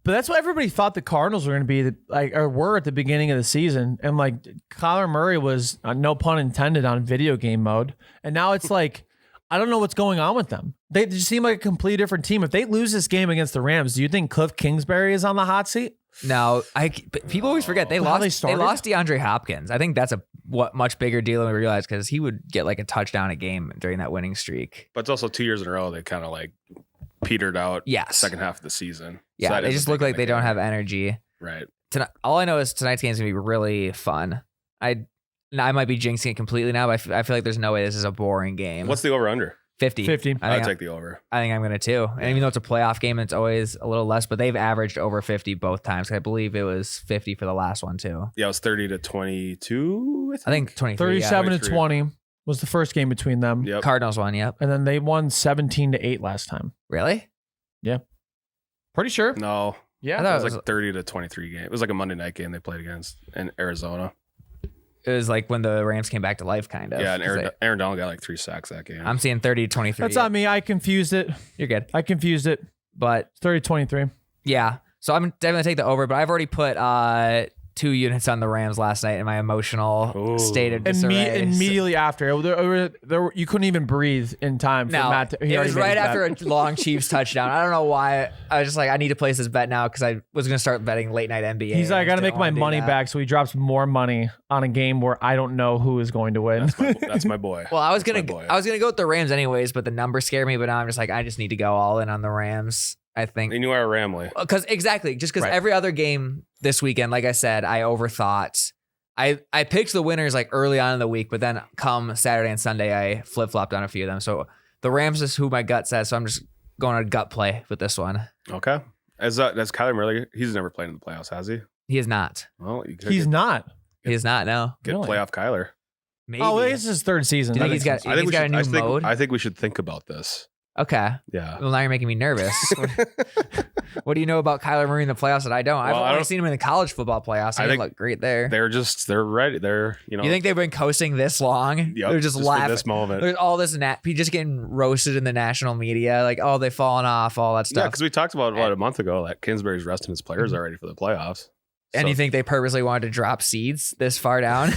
But that's what everybody thought the Cardinals were going to be, or were at the beginning of the season. And like Kyler Murray was, no pun intended, on video game mode. And now it's like, I don't know what's going on with them. They just seem like a completely different team. If they lose this game against the Rams, do you think Cliff Kingsbury is on the hot seat? No, people always forget they lost DeAndre Hopkins. I think that's a much bigger deal than we realize because he would get like a touchdown a game during that winning streak. But it's also 2 years in a row they kind of like petered out. Yes. Second half of the season. Yeah, so they just look like they don't have energy. Right. All I know is tonight's game is gonna be really fun. I might be jinxing it completely now, but I feel like there's no way this is a boring game. What's the over under? 50. I'd take the over. I think I'm going to too. And even though it's a playoff game, it's always a little less, but they've averaged over 50 both times. I believe it was 50 for the last one too. Yeah, it was 30-22. I think 23. 37-20 was the first game between them. Yep. Cardinals won, yep. And then they won 17-8 last time. Really? Yeah. Pretty sure. No. Yeah. I thought it was like 30-23 game. It was like a Monday night game they played against in Arizona. It was like when the Rams came back to life, kind of. Yeah, and Aaron Donald got like 3 sacks that game. I'm seeing 30-23. That's on me. I confused it. You're good. I confused it. But 30-23. Yeah. So I'm definitely going to take the over, but I've already put 2 units on the Rams last night in my emotional state of disarray. Immediately after. You couldn't even breathe in time for Matt to, it was right after a long Chiefs touchdown. I don't know why. I was just like, I need to place this bet now because I was going to start betting late night NBA. He's like, I got to make my money back. So he drops more money on a game where I don't know who is going to win. That's my boy. Well, I was going to go with the Rams anyways, but the numbers scare me. But now I'm just like, I just need to go all in on the Rams. I think. And you are a Ramley. Because every other game this weekend, like I said, I overthought. I picked the winners like early on in the week, but then come Saturday and Sunday, I flip-flopped on a few of them. So the Rams is who my gut says, so I'm just going on a gut play with this one. Okay. As Kyler Murray, he's never played in the playoffs, has he? He is not. Well, he's not. He is not, no. Get Really? playoff Kyler. Maybe. Oh, it's his third season. Do you think he's got a new mode? I think we should think about this. Okay. Yeah. Well, now you're making me nervous. What do you know about Kyler Murray in the playoffs that I don't? I've only seen him in the college football playoffs. I think look great there. They're ready. You think they've been coasting this long? Yep, They're just laughing. For this moment. There's all this just getting roasted in the national media. Like, oh, they've fallen off, all that stuff. Yeah, because we talked about a month ago that Kingsbury's resting his players already for the playoffs. And you think they purposely wanted to drop seeds this far down?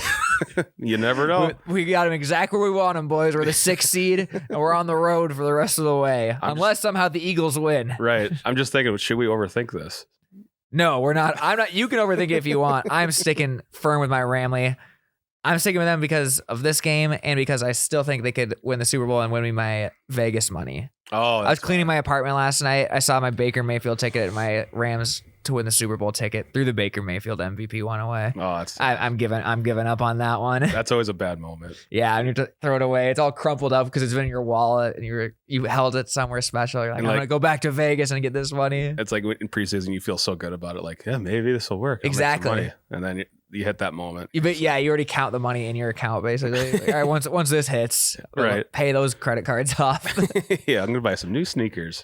You never know. We got them exactly where we want them, boys. We're the 6th seed, and we're on the road for the rest of the way. Unless somehow the Eagles win. Right. I'm just thinking, should we overthink this? No, we're not. I'm not. You can overthink it if you want. I'm sticking firm with my Ramley. I'm sticking with them because of this game and because I still think they could win the Super Bowl and win me my Vegas money. Oh, I was cleaning my apartment last night. I saw my Baker Mayfield ticket and my Rams to win the Super Bowl ticket through the Baker Mayfield MVP one away. Oh, I'm giving up on that one. That's always a bad moment. Yeah, I need to throw it away. It's all crumpled up because it's been in your wallet and you held it somewhere special. You're like, I'm gonna go back to Vegas and get this money. It's like in preseason, you feel so good about it. Like, yeah, maybe this will work. Exactly. And then you hit that moment. You already count the money in your account basically. Like, all right, once this hits, right, pay those credit cards off. Yeah, I'm gonna buy some new sneakers.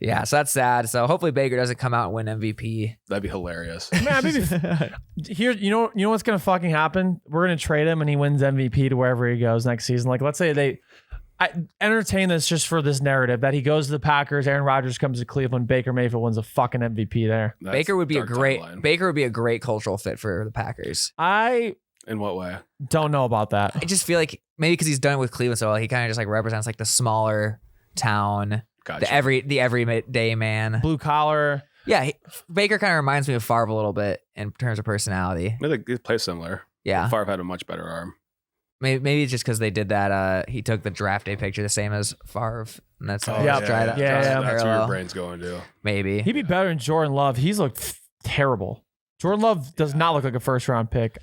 Yeah, so that's sad. So hopefully Baker doesn't come out and win MVP. That'd be hilarious. Man, here, you know what's gonna fucking happen? We're gonna trade him and he wins MVP to wherever he goes next season. Like, let's say I entertain this just for this narrative that he goes to the Packers, Aaron Rodgers comes to Cleveland, Baker Mayfield wins a fucking MVP there. Baker would be a great cultural fit for the Packers. In what way? Don't know about that. I just feel like maybe because he's done it with Cleveland so well, he kind of just like represents like the smaller town. Gotcha. The everyday man, blue collar. Yeah, Baker kind of reminds me of Favre a little bit in terms of personality. They play similar. Yeah, Favre had a much better arm. Maybe it's just because they did that. He took the draft day picture the same as Favre, and that's yeah. That's where your brain's going to. Maybe he'd be better than Jordan Love. He's looked terrible. Jordan Love does not look like a first round pick.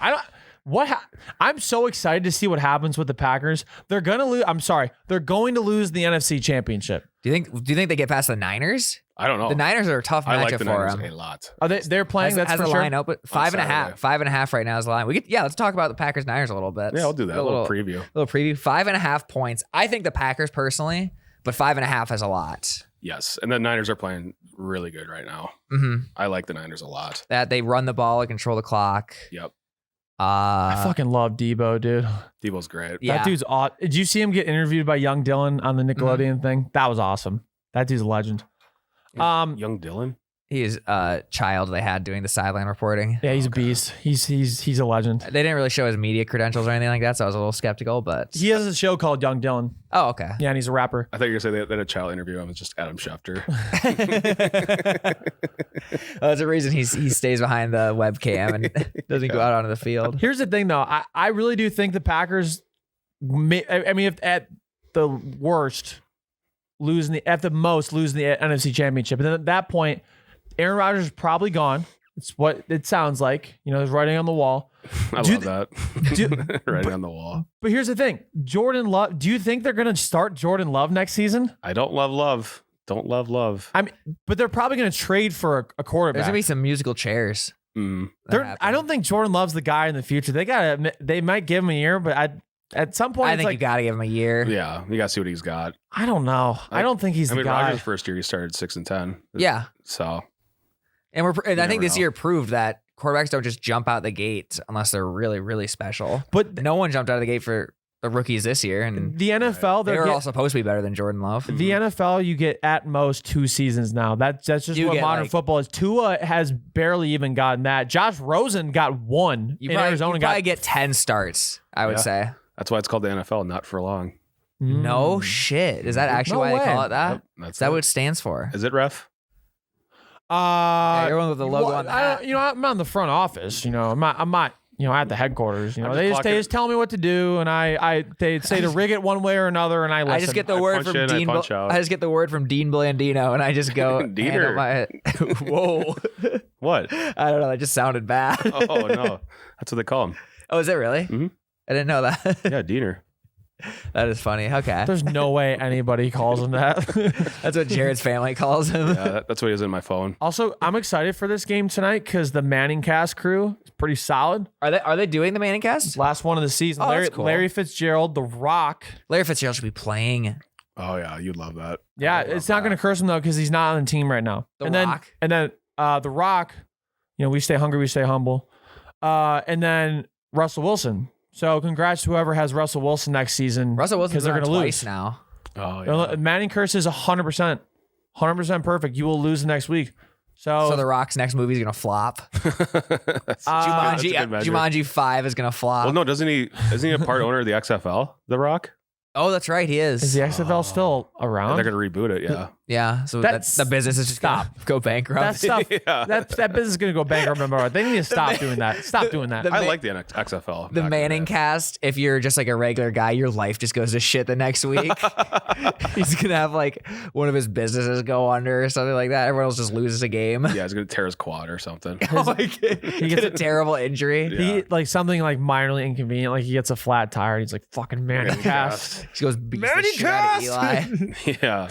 I'm so excited to see what happens with the Packers. They're gonna lose. I'm sorry, they're going to lose the NFC Championship. Do you think they get past the Niners? I don't know. The Niners are a tough matchup for them. A lot. Are they're playing? That's as for a sure. line open 5.5. 5.5 right now is the line. Let's talk about the Packers Niners a little bit. Yeah, I'll do that. A little preview. 5.5 points. I think the Packers personally, but 5.5 is a lot. Yes, and the Niners are playing really good right now. Mm-hmm. I like the Niners a lot. That they run the ball and control the clock. Yep. I fucking love Debo, dude. Debo's great. Yeah. That dude's awesome. Did you see him get interviewed by Young Dylan on the Nickelodeon thing? That was awesome. That dude's a legend. Young Dylan? He is a child they had doing the sideline reporting. Yeah, he's a beast. He's a legend. They didn't really show his media credentials or anything like that, so I was a little skeptical, but he has a show called Young Dylan. Oh, okay. Yeah, and he's a rapper. I thought you were going to say they had a child interview him. It's just Adam Schefter. There's a reason he stays behind the webcam and doesn't go out onto the field. Here's the thing, though. I really do think the Packers if at the worst, at the most, losing the NFC Championship. And then at that point, Aaron Rodgers is probably gone. It's what it sounds like. There's writing on the wall. I love that. Writing on the wall. But here's the thing. Jordan Love, do you think they're going to start Jordan Love next season? I don't love Love. Don't love Love. I mean, but they're probably going to trade for a quarterback. There's going to be some musical chairs. I don't think Jordan Love's the guy in the future. They might give him a year, but at some point, I think you got to give him a year. Yeah, you got to see what he's got. I don't know. I don't think he's the guy. Rodgers' first year, he started 6-10. Yeah. So. And I think this year proved that quarterbacks don't just jump out the gate unless they're really, really special. But no one jumped out of the gate for the rookies this year. And the NFL, they were all supposed to be better than Jordan Love. The NFL, you get at most 2 seasons now. That's just what modern football is. Tua has barely even gotten that. Josh Rosen got 1 in Arizona. You probably get 10 starts, I would say. That's why it's called the NFL, not for long. No shit. Is that actually why they call it that? Yep, is that what it stands for? Is it ref? Everyone with the logo on the hat. I'm on the front office. I'm not at the headquarters. I'm just They just tell me what to do, and they say to rig it one way or another, and I listen. I just get the word from Dean. I just get the word from Dean Blandino, and I just go. Diener. Whoa. What? I don't know. That just sounded bad. Oh no, that's what they call him. Oh, is it really? Mm-hmm. I didn't know that. Yeah, Diener. That is funny. Okay. There's no way anybody calls him that. That's what Jared's family calls him. Yeah, that's what he is in my phone. Also, I'm excited for this game tonight because the Manning cast crew is pretty solid. Are they doing the Manning cast? Last one of the season. Oh, that's cool. Larry Fitzgerald, The Rock. Larry Fitzgerald should be playing. Oh yeah, you'd love that. Yeah, it's not going to curse him though because he's not on the team right now. The Rock. And then The Rock. We stay hungry, we stay humble. And then Russell Wilson. So congrats to whoever has Russell Wilson next season. Russell Wilson's they're going to twice lose now. Oh yeah. Manning curse is 100%. 100% perfect. You will lose the next week. So The Rock's next movie is gonna flop. That's Jumanji, a good measure. Jumanji 5 is gonna flop. Well, no, isn't he a part owner of the XFL, The Rock? Oh, that's right, he is. is the XFL still around? They're gonna reboot it. Yeah. Yeah, so That's- the business is just gonna go bankrupt. that stuff. Yeah. That business is going to go bankrupt no matter what. They need to stop doing that. Stop doing that. I like the XFL. The back in Manning day. cast, if you're just like a regular guy, your life just goes to shit the next week. He's gonna have like one of his businesses go under or something like that. Everyone else just loses a game. Yeah, he's gonna tear his quad or something. Oh my God. He gets a terrible injury. Yeah. He like something like minorly inconvenient. Like he gets a flat tire. And he's like fucking Manning Manning cast. He goes beats the Manning shit out of cast! Eli. Yeah.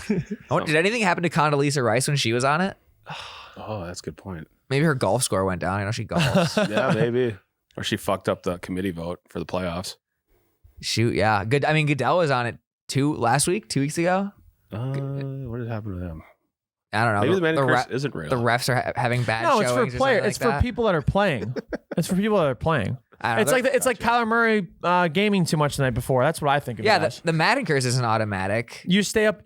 Oh, did anything happen to Condoleezza Rice when she was on it? Oh, that's a good point. Maybe her golf score went down. I know she golfs. Yeah, maybe. Or she fucked up the committee vote for the playoffs. Shoot, yeah. Good. I mean, Goodell was on it 2 weeks ago. What did happen to them? I don't know. Maybe the Manning the, curse isn't real. the refs are having bad No, it's showings for or players. something It's like for that. people that are playing. It's for people that are playing. I don't It's know. like it's like Kyler Murray gaming too much the night before. That's what I think of Yeah, it as. the Madden curse isn't automatic. You stay up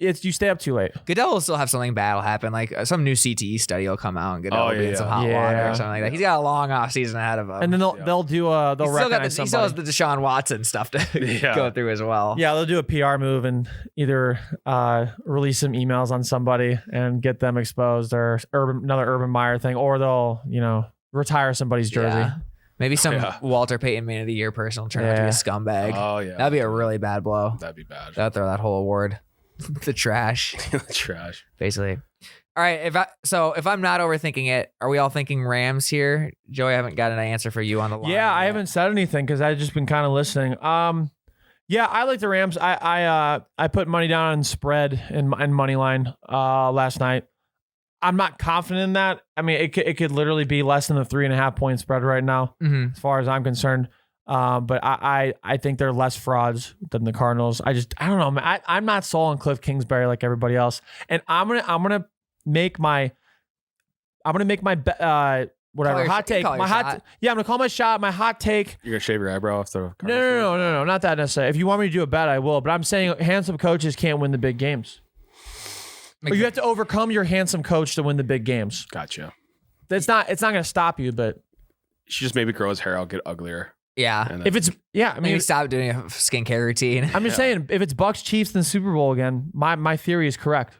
too late. Goodell will still have something bad will happen. Like some new CTE study will come out and Goodell will be in some hot water Yeah. or something like that. He's got a long off season ahead of him. And then they'll do they'll He's still got recognize he still has somebody. the Deshaun Watson stuff to Yeah. go through as well. Yeah, they'll do a PR move and either release some emails on somebody and get them exposed, or another Urban Meyer thing, or they'll retire somebody's jersey. Yeah. Maybe some Yeah. Walter Payton Man of the Year person will turn out to be a Yeah. scumbag. Oh yeah. That'd be a really bad blow. That'd be bad. That'd throw that whole award the trash, Trash. basically. All right. If I'm not overthinking it, are we all thinking Rams here? Joey, I haven't got an answer for you on the line. Yeah, I yet. haven't said anything because I've just been kind of listening. Yeah, I like the Rams. I put money down on spread and money line last night. I'm not confident in that. I mean, it could literally be less than the 3.5 point spread right now, Mhm. as far as I'm concerned. But I think they're less frauds than the Cardinals. I don't know, man. I'm not sold on Cliff Kingsbury like everybody else, and I'm gonna make my whatever hot take. call your My hot shot. yeah, I'm gonna call my shot. My hot take. You're gonna shave your eyebrow off the No, not that necessarily. If you want me to do a bet, I will. But I'm saying handsome coaches can't win the big games. Or you have to overcome your handsome coach to win the big games. Gotcha. It's not going to stop you, but You should just maybe grow his hair out, get uglier. Yeah. And then, if it's I Maybe mean, stop doing a skincare routine. I'm just saying if it's Bucks Chiefs in the Super Bowl again, my theory is correct.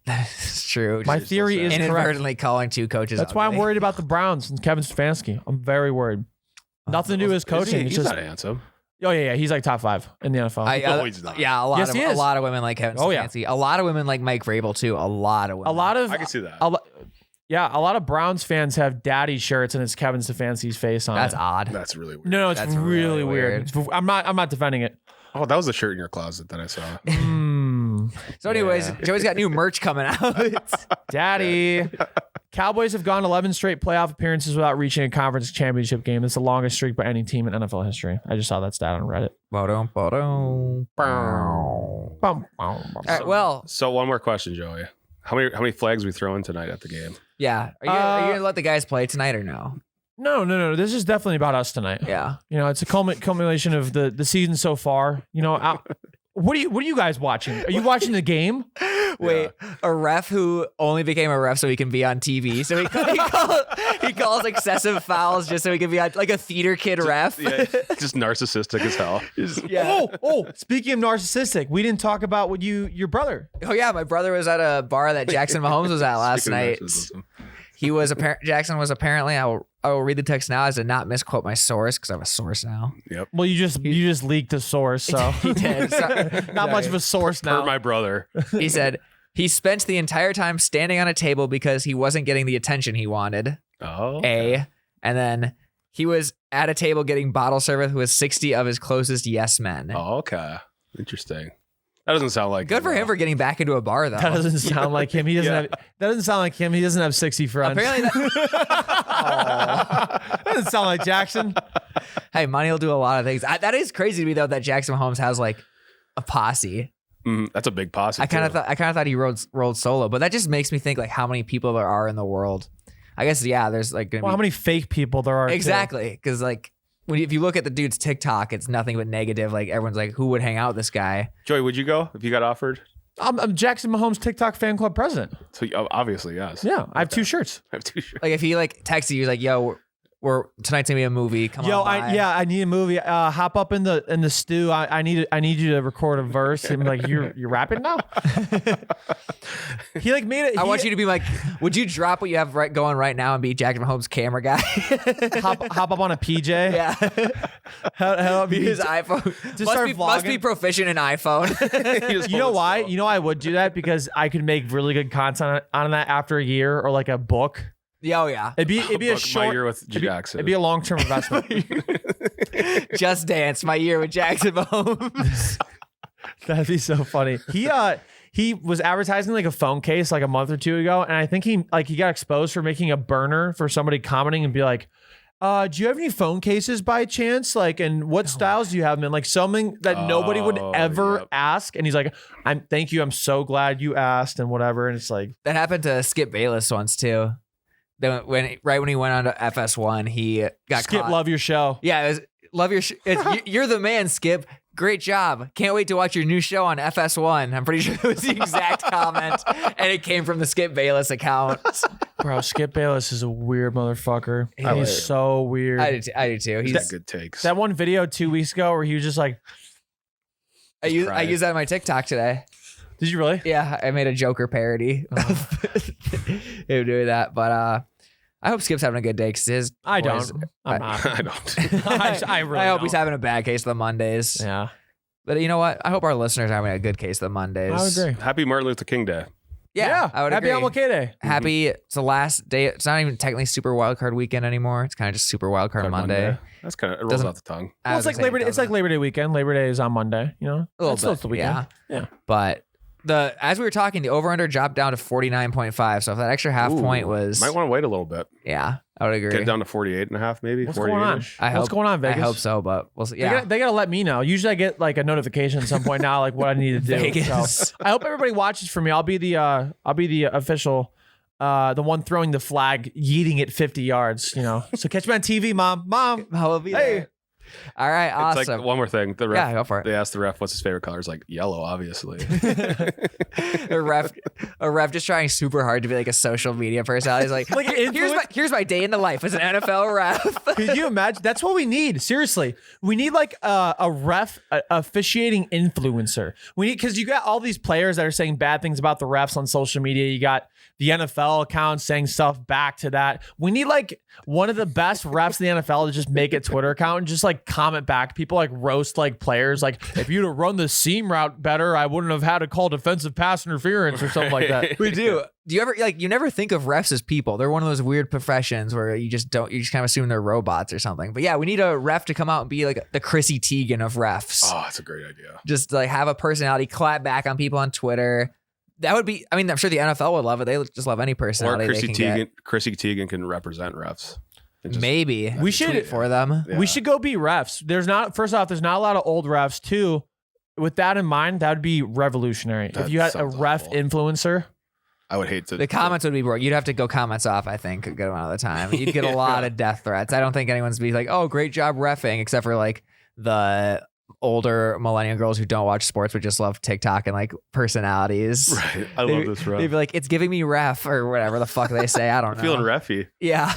That's true. My Just theory is correct. Inadvertently calling 2 coaches. That's why I'm ugly. worried about the Browns and Kevin Stefanski. I'm very worried. Nothing to do with his coaching. He's It's just not handsome. yeah. He's like top 5 in the NFL. No, he's not. Yeah, a Yes, he is. lot of women like Kevin Oh, yeah. Stefanski. A lot of women like Mike Vrabel too. A lot of women. a lot of I can see that. a lot of Browns fans have daddy shirts and it's Kevin Stefanski's face on That's it. odd. That's really weird. No, it's That's really really weird. I'm not defending it. Oh, that was the shirt in your closet that I saw. So, anyways, Yeah. Joey's got new merch coming out. Daddy. Cowboys have gone 11 straight playoff appearances without reaching a conference championship game. That's the longest streak by any team in NFL history. I just saw that stat on Reddit. All right, well, So one more question, Joey. How many flags we throwing tonight at the game? yeah. Are you gonna let the guys play tonight or no? No. This is definitely about us tonight. Yeah. It's a culmination of the season so far. What are you guys watching? Are you watching the game? Wait, a ref who only became a ref so he can be on TV. So he calls excessive fouls just so he can be on, like a theater kid ref. Yeah, just narcissistic as hell. Yeah. Oh, speaking of narcissistic, we didn't talk about your brother. Oh yeah, my brother was at a bar that Jackson Mahomes was at last Speaking of night. narcissism. Jackson was apparently, I will read the text now. I did not misquote my source because I have a source now. Yep. Well, you just leaked a source, so He did. not much of a source now. Per my brother. He said he spent the entire time standing on a table because he wasn't getting the attention he wanted. Oh. Okay. And then he was at a table getting bottle service with 60 of his closest yes men. Oh, okay. Interesting. That doesn't sound like Good for him for getting back into a bar, though. That doesn't sound like him. He doesn't have. That doesn't sound like him. He doesn't have 60 friends. Apparently, That doesn't sound like Jackson. Hey, money will do a lot of things. That is crazy to me though that Jackson Mahomes has like a posse. That's a big posse. I kind of thought he rolled solo, but that just makes me think like how many people there are in the world. I guess there's like Well, how many fake people there are? Exactly, because like if you look at the dude's TikTok, it's nothing but negative. Like everyone's like, who would hang out with this guy? Joey, would you go if you got offered? I'm Jackson Mahomes TikTok fan club president. So obviously, yes. Yeah, I have 2 shirts. I have 2 shirts. Like if he like texted you, he's like, yo, we're tonight's gonna be a movie. Come Yo, on by. I need a movie. Hop up in the stew. I need you to record a verse. And like, you're rapping now. He like made it. I want you to be like, would you drop what you have going right now and be Jackson Mahomes' camera guy? hop up on a PJ. Yeah. How His iPhone. Must be proficient in iPhone. You know why? You know I would do that because I could make really good content on that after a year or like a book. Oh yeah. It'd be a short. My year with Jackson. It'd be a long-term investment. Just Dance, my year with Jackson Mahomes. That'd be so funny. He was advertising like a phone case like a month or 2 ago, and I think he got exposed for making a burner for somebody commenting and be like, do you have any phone cases by chance? Like, and what styles do you have them in? Like something that nobody would ever ask. And he's like, thank you. I'm so glad you asked and whatever. And it's like, that happened to Skip Bayless once too. Then when he went on to FS1, he got Skip, caught. love your show. Yeah, it was, love your you're the man, Skip. Great job. Can't wait to watch your new show on FS1. I'm pretty sure it was the exact comment, and it came from the Skip Bayless account. Bro, Skip Bayless is a weird motherfucker. He's so weird. I do too. He's good takes. That one video 2 weeks ago where he was just like, I used that on my TikTok today. did you really? Yeah, I made a Joker parody of him doing that, but I hope Skip's having a good day because his I boys- don't. I'm not. I don't. I really I hope don't. he's having a bad case of the Mondays. Yeah. But you know what? I hope our listeners are having a good case of the Mondays. I would agree. Happy Martin Luther King Day. Yeah, I would Happy agree. MLK Day. Happy. It's the last day. It's not even technically Super Wildcard Weekend anymore. It's kind of just Super Wildcard Monday. That's kind of it rolls Doesn't- off the tongue. Well, it's like Labor Day. It's like Labor Day weekend. Labor Day is on Monday. You know, a little It's still bit. the weekend. Yeah. But as we were talking, the over/under dropped down to 49.5. So if that extra half point was, Might want to wait a little bit. yeah, I would agree. Get it down to 48.5 maybe. What's going on? 48-ish. I What's hope- going on, Vegas? I hope so, but we'll see. Yeah, They gotta let me know. Usually I get like a notification at some point now, like what I need to do. Vegas. So I hope everybody watches for me. I'll be the official, the one throwing the flag, yeeting it 50 yards. You know. So catch me on TV, mom. I'll be Hey. there. All right, awesome. It's like one more thing. The ref, Yeah, go for it. They asked the ref what's his favorite color. It's like yellow, obviously. a ref just trying super hard to be like a social media personality. He's like, here's my day in the life as an NFL ref. Could you imagine? That's what we need. Seriously, we need like a ref, officiating influencer. We need because you got all these players that are saying bad things about the refs on social media. You got the NFL account saying stuff back to that. We need like one of the best refs in the NFL to just make a Twitter account and just like comment back. People like roast like players. Like if you'd have run the seam route better, I wouldn't have had to call defensive pass interference or something like that. We do. Do you ever you never think of refs as people? They're one of those weird professions where you just kind of assume they're robots or something. But yeah, we need a ref to come out and be like the Chrissy Teigen of refs. Oh, that's a great idea. Just like have a personality, clap back on people on Twitter. That would be. I mean, I'm sure the NFL would love it. They just love any Or personality they can get. Chrissy Teigen can represent refs. And just- Maybe We should- tweet for them. Yeah. We should go be refs. There's not a lot of old refs too. With that in mind, that would be revolutionary. That if you had a sounds ref awful. influencer. I would hate to. The comments would be broke. You'd have to go comments off, I think, a good amount of the time. You'd get a lot of death threats. I don't think anyone's be like, oh, great job reffing, except for like the older millennial girls who don't watch sports but just love TikTok and like personalities. Right. I love this ref. They'd be like, it's giving me ref or whatever the fuck they say. I don't know. Feeling refy. Yeah.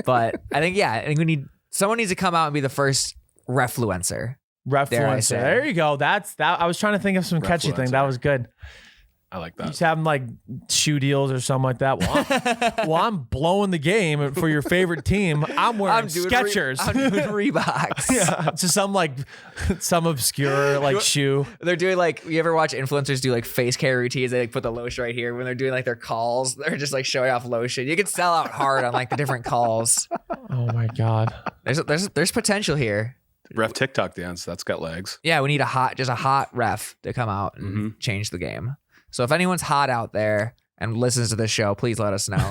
But I think someone needs to come out and be the first refluencer. Dare I Refluencer. say. There you go. That's that. I was trying to think of some catchy thing. That was good. I like You that. just have them like shoe deals or something like that. Well, I'm blowing the game for your favorite team. I'm wearing Skechers. I'm doing Reeboks. Yeah, it's just some obscure like shoe. They're doing like, you ever watch influencers do like face care routines? They like put the lotion right here. When they're doing like their calls, they're just like showing off lotion. You can sell out hard on like the different calls. Oh my God. There's potential here. Ref TikTok dance. That's got legs. Yeah, we need a hot ref to come out and change the game. So if anyone's hot out there and listens to this show, please let us know.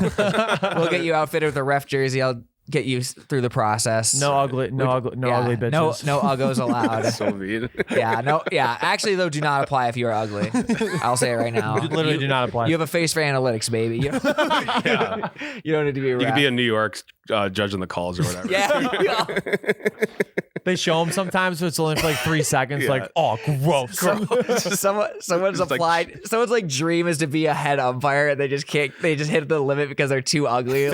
We'll get you outfitted with a ref jersey. I'll get you through the process. No ugly bitches. No uggos allowed. That's so mean. Yeah. Actually, though, do not apply if you are ugly. I'll say it right now. You literally do not apply. You have a face for analytics, baby. You don't need to be a ref. You could be in New York judging the calls or whatever. Yeah. They show them sometimes, so it's only for like 3 seconds. Yeah. Like, oh, gross. Someone's applied. Someone's like dream is to be a head umpire, and they just can't. They just hit the limit because they're too ugly.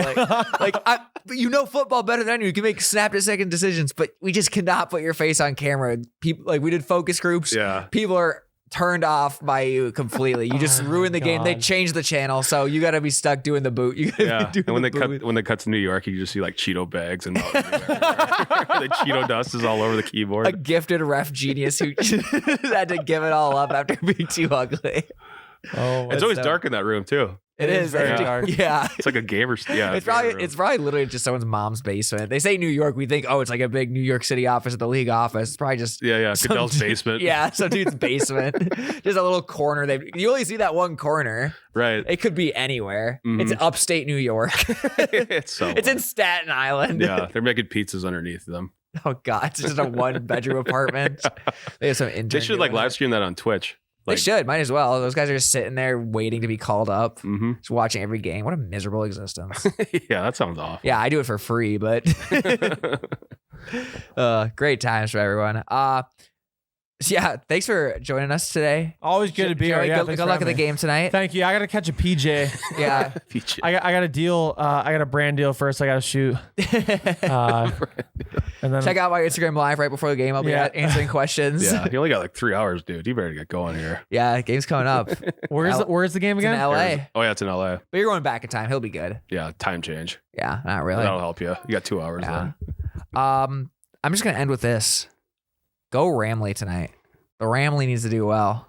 You know football better than you can make snap-to-second decisions, but we just cannot put your face on camera. People like we did focus groups. Yeah. People are turned off by you completely. You just ruined the game. They changed the channel, so you got to be stuck doing the boot. Yeah, and when they cut to New York, you just see like Cheeto bags and the Cheeto dust is all over the keyboard. A gifted ref genius who had to give it all up after being too ugly. Oh, it's always dark in that room too. It is very dark. Yeah. It's like a gamer. Yeah, It's probably literally just someone's mom's basement. They say New York, we think, oh, it's like a big New York City office at the league office. It's probably just Goodell's basement. Yeah, some dude's basement. Just a little corner. You only see that one corner. Right. It could be anywhere. It's upstate New York. It's in Staten Island. Yeah, they're making pizzas underneath them. Oh God, it's just a 1-bedroom apartment. They have some interns. They should like live stream that on Twitch. They should, might as well. Those guys are just sitting there waiting to be called up, just watching every game. What a miserable existence. Yeah, that sounds awful. Yeah, I do it for free, but great times for everyone. Yeah, thanks for joining us today. Always good to be here. Yeah, good luck at the game tonight. Thank you. I got to catch a PJ. Yeah. I got a deal. I got a brand deal first. I got to shoot. And then check out my Instagram live right before the game. I'll be answering questions. Yeah, you only got like 3 hours, dude. You better get going here. Yeah, game's coming up. Where's the game again? It's in LA. Oh yeah, it's in LA. But you're going back in time. He'll be good. Yeah, time change. Yeah, not really. That'll help you. You got 2 hours then. I'm just gonna end with this. Go Ramley tonight. The Ramley needs to do well.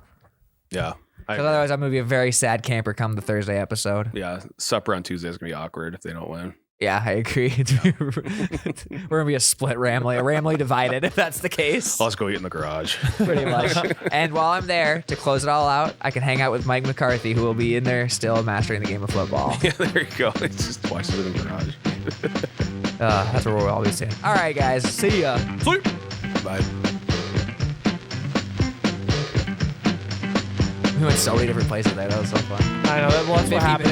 Yeah. Because otherwise I'm going to be a very sad camper come the Thursday episode. Yeah. Supper on Tuesday is going to be awkward if they don't win. Yeah, I agree. We're going to be a split Ramley, a Ramley divided if that's the case. Let's go eat in the garage. Pretty much. And while I'm there to close it all out, I can hang out with Mike McCarthy, who will be in there still mastering the game of football. Yeah, there you go. It's just twice in the garage. That's where we'll all be soon. All right, guys. See ya. Sleep. Bye. We went so many different places there. That was so fun. I know. That's what happened.